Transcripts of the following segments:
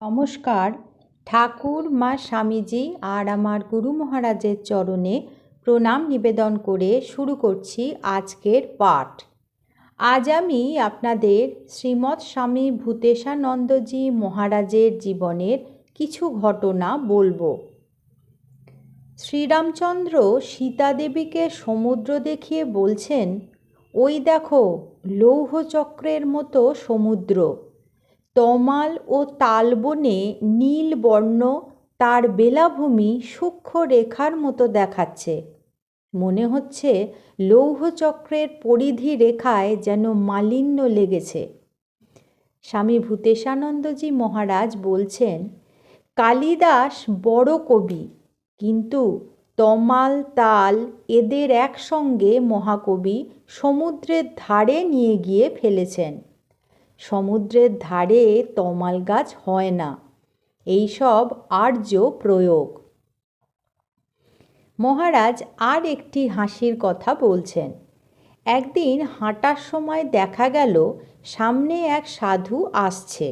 নমস্কার। ঠাকুর মা স্বামীজি আর আমার গুরু মহারাজের চরণে প্রণাম নিবেদন করে শুরু করছি আজকের পাঠ। আজ আমি আপনাদের শ্রীমৎ স্বামী ভূতেশানন্দজি মহারাজের জীবনের কিছু ঘটনা বলবো। শ্রীরামচন্দ্র সীতাদেবীকে সমুদ্র দেখিয়ে বলছেন, ওই দেখো লৌহচক্রের মতো সমুদ্র, তমাল ও তালবনে নীল বর্ণ তার বেলাভূমি সূক্ষ্ম রেখার মতো দেখাচ্ছে। মনে হচ্ছে লৌহচক্রের পরিধি রেখায় যেন মালিন্য লেগেছে। স্বামী ভূতেশানন্দজি মহারাজ বলছেন, কালিদাস বড় কবি, কিন্তু তমাল তাল এদের একসঙ্গে মহাকবি সমুদ্রের ধারে নিয়ে গিয়ে ফেলেছেন। সমুদ্রের ধারে তমাল গাছ হয় না, এইসব আর্য প্রয়োগ। মহারাজ আর একটি হাসির কথা বলছেন। একদিন হাঁটার সময় দেখা গেল সামনে এক সাধু আসছে।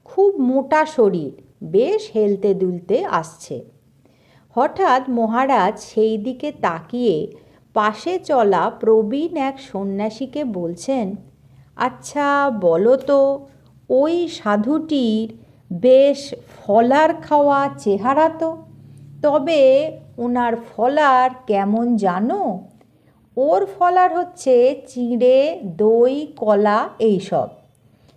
খুব মোটা শরীর, বেশ হেলতে দুলতে আসছে। হঠাৎ মহারাজ সেই দিকে তাকিয়ে পাশে চলা প্রবীণ এক সন্ন্যাসীকে বলছেন, আচ্ছা বলো তো, ওই সাধুটির বেশ ফলার খাওয়া চেহারা তো, তবে ওনার ফলার কেমন জানো? ওর ফলার হচ্ছে চিঁড়ে, দই, কলা এইসব।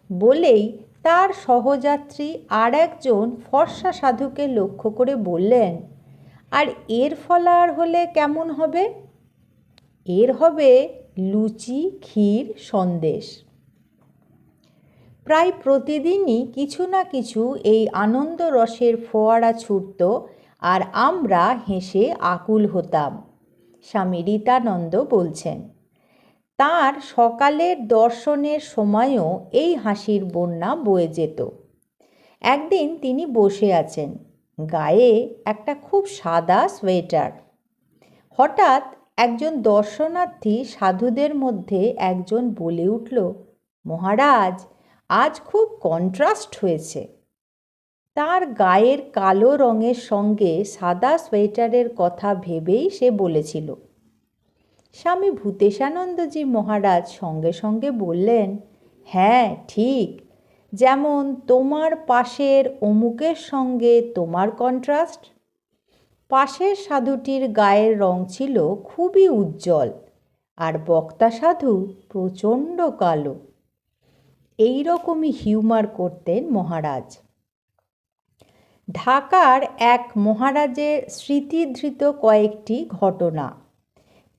বলেই তার সহযাত্রী আর একজন ফর্সা সাধুকে লক্ষ্য করে বললেন, আর এর ফলার হলে কেমন হবে? এর হবে লুচি, ক্ষীর, সন্দেশ। প্রায় প্রতিদিনই কিছু না কিছু এই আনন্দ রসের ফোয়ারা ছুটত, আর আমরা হেসে আকুল হতাম। স্বামী রীতানন্দ বলছেন, তাঁর সকালের দর্শনের সময়ও এই হাসির বন্যা বয়ে যেত। একদিন তিনি বসে আছেন, গায়ে একটা খুব সাদা সোয়েটার। হঠাৎ একজন দর্শনার্থী সাধুদের মধ্যে একজন বলে উঠল, মহারাজ, আজ খুব কন্ট্রাস্ট হয়েছে। তার গায়ের কালো রঙের সঙ্গে সাদা সোয়েটারের কথা ভেবেই সে বলেছিল। স্বামী ভূতেশানন্দজি মহারাজ সঙ্গে সঙ্গে বললেন, হ্যাঁ ঠিক, যেমন তোমার পাশের অমুকের সঙ্গে তোমার কন্ট্রাস্ট। পাশের সাধুটির গায়ের রং ছিল খুবই উজ্জ্বল, আর বক্তা সাধু প্রচণ্ড কালো। এই রকমই হিউমার করতেন মহারাজ। ঢাকার এক মহারাজের স্মৃতিধৃত কয়েকটি ঘটনা।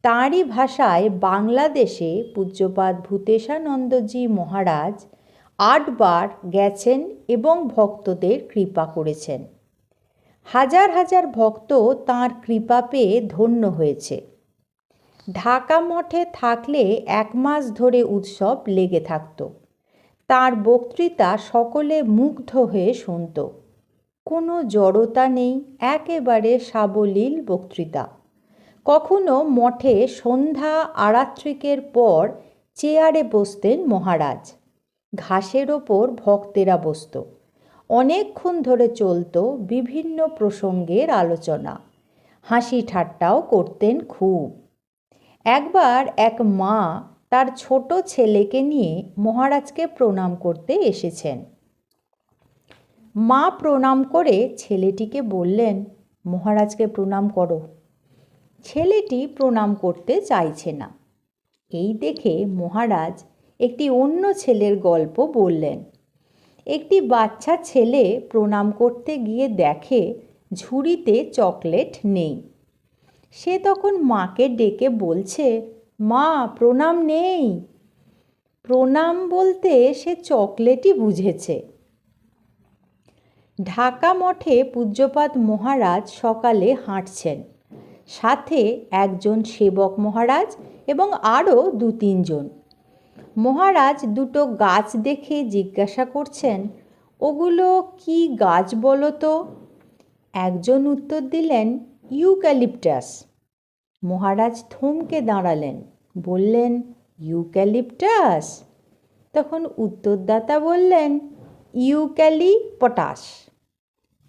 তাঁরই ভাষায় বাংলাদেশে পূজ্যপাদ ভূতেশানন্দজি মহারাজ 8 বার গেছেন এবং ভক্তদের কৃপা করেছেন। হাজার হাজার ভক্ত তাঁর কৃপা পেয়ে ধন্য হয়েছে। ঢাকা মঠে থাকলে 1 মাস ধরে উৎসব লেগে থাকত। তাঁর বক্তৃতা সকলে মুগ্ধ হয়ে শুনত। কোনো জড়তা নেই, একেবারে সাবলীল বক্তৃতা। কখনো মঠে সন্ধ্যা আরাত্রিকের পর চেয়ারে বসতেন মহারাজ, ঘাসের ওপর ভক্তেরা বসত। অনেকক্ষণ ধরে চলত বিভিন্ন প্রসঙ্গের আলোচনা, হাসি ঠাট্টাও করতেন খুব। একবার এক মা তার ছোট ছেলেকে নিয়ে মহারাজকে প্রণাম করতে এসেছেন। মা প্রণাম করে ছেলেটিকে বললেন, মহারাজকে প্রণাম করো। ছেলেটি প্রণাম করতে চাইছে না। এই দেখে মহারাজ একটি অন্য ছেলের গল্প বললেন। একটি বাচ্চা ছেলে প্রণাম করতে গিয়ে দেখে ঝুড়িতে চকলেট নেই। সে তখন মাকে ডেকে বলছে, মা প্রণাম নেই। প্রণাম বলতে সে চকলেটই বুঝেছে। ঢাকা মঠে পূজ্যপাদ মহারাজ সকালে হাঁটছেন, সাথে একজন সেবক মহারাজ এবং আরও 2-3 জন। মহারাজ দুটো গাছ দেখে জিজ্ঞাসা করছেন, ওগুলো কি গাছ বলো তো? একজন উত্তর দিলেন, ইউক্যালিপটাস। মহারাজ থমকে দাঁড়ালেন, বললেন, ইউক্যালিপটাস? তখন উত্তরদাতা বললেন, ইউক্যালিপটাস।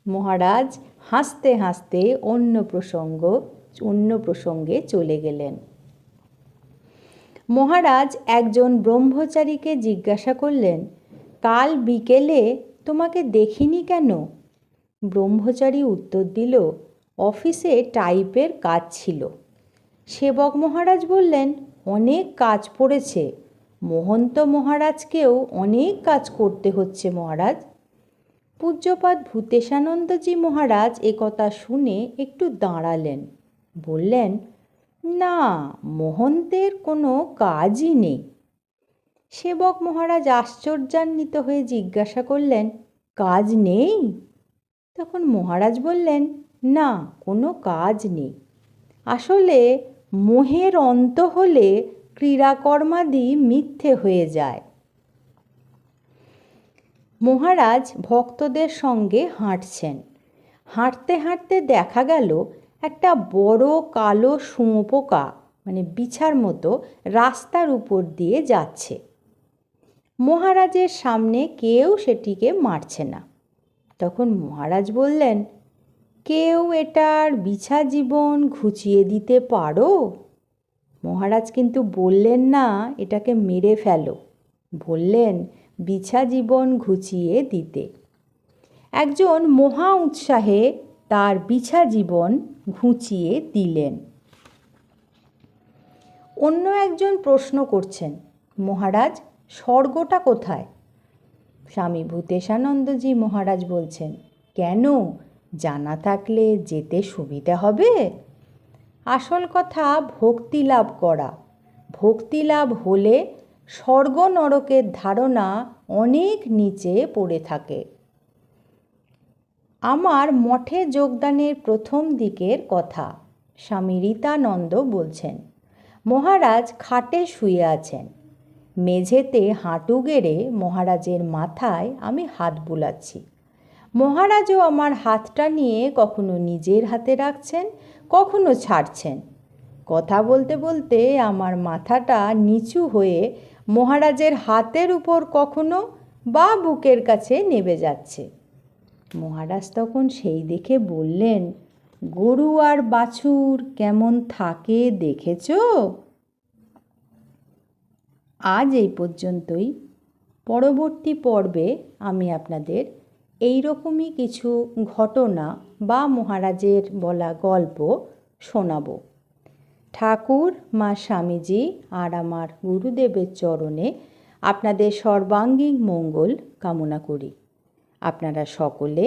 মহারাজ হাসতে হাসতে অন্য প্রসঙ্গে চলে গেলেন। মহারাজ একজন ব্রহ্মচারীকে জিজ্ঞাসা করলেন, কাল বিকেলে তোমাকে দেখিনি কেন? ব্রহ্মচারী উত্তর দিল, অফিসে টাইপের কাজ ছিল। সেবক মহারাজ বললেন, অনেক কাজ পড়েছে, মহন্ত মহারাজকেও অনেক কাজ করতে হচ্ছে মহারাজ। পূজ্যপাদ ভূতেশানন্দজি মহারাজ একথা শুনে একটু দাঁড়ালেন। বললেন, না, মহন্তের কোনো কাজই নেই। সেবক মহারাজ আশ্চর্যান্বিত হয়ে জিজ্ঞাসা করলেন, কাজ নেই? তখন মহারাজ বললেন, না, কোনো কাজ নেই। আসলে মোহের অন্ত হলে ক্রীড়াকর্মাদি মিথ্যে হয়ে যায়। মহারাজ ভক্তদের সঙ্গে হাঁটছেন। হাঁটতে হাঁটতে দেখা গেল একটা বড় কালো শুঁয়োপোকা, বিছার মতো, রাস্তার উপর দিয়ে যাচ্ছে। মহারাজের সামনে কেউ সেটিকে মারছে না। তখন মহারাজ বললেন, কেউ এটার বিছা জীবন ঘুচিয়ে দিতে পারো? মহারাজ কিন্তু বললেন না এটাকে মেরে ফেলো, বললেন বিছা জীবন ঘুচিয়ে দিতে। একজন মহা উৎসাহে তার বিছা জীবন ঘুচিয়ে দিলেন। অন্য একজন প্রশ্ন করছেন, মহারাজ স্বর্গটা কোথায়? স্বামী ভূতেশানন্দজি মহারাজ বলছেন, কেন, জানা থাকলে যেতে সুবিধা হবে? আসল কথা ভক্তি লাভ করা। ভক্তি লাভ হলে স্বর্গ নরকের ধারণা অনেক নিচে পড়ে থাকে। আমার মঠে যোগদানের প্রথম দিকের কথা। স্বামী রীতানন্দ বলছেন, মহারাজ খাটে শুয়ে আছেন। মেঝেতে হাঁটু গেড়ে মহারাজের মাথায় আমি হাত বুলাচ্ছি। মহারাজও আমার হাতটা নিয়ে কখনো নিজের হাতে রাখছেন, কখনো ছাড়ছেন। কথা বলতে বলতে আমার মাথাটা নিচু হয়ে মহারাজের হাতের উপর কখনো বা বুকের কাছে নেমে যাচ্ছে। মহারাজ তখন সেই দেখে বললেন, গরু আর বাছুর কেমন থাকে দেখেছ? আজ এই পর্যন্তই। পরবর্তী পর্বে আমি আপনাদের এই রকমই কিছু ঘটনা বা মহারাজের বলা গল্প শোনাব। ঠাকুর, মা স্বামীজি আর আমার গুরুদেবের চরণে আপনাদের সর্বাঙ্গীন মঙ্গল কামনা করি। আপনারা সকলে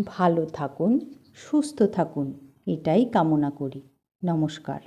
ভালো থাকুন, সুস্থ থাকুন, এটাই কামনা করি। নমস্কার।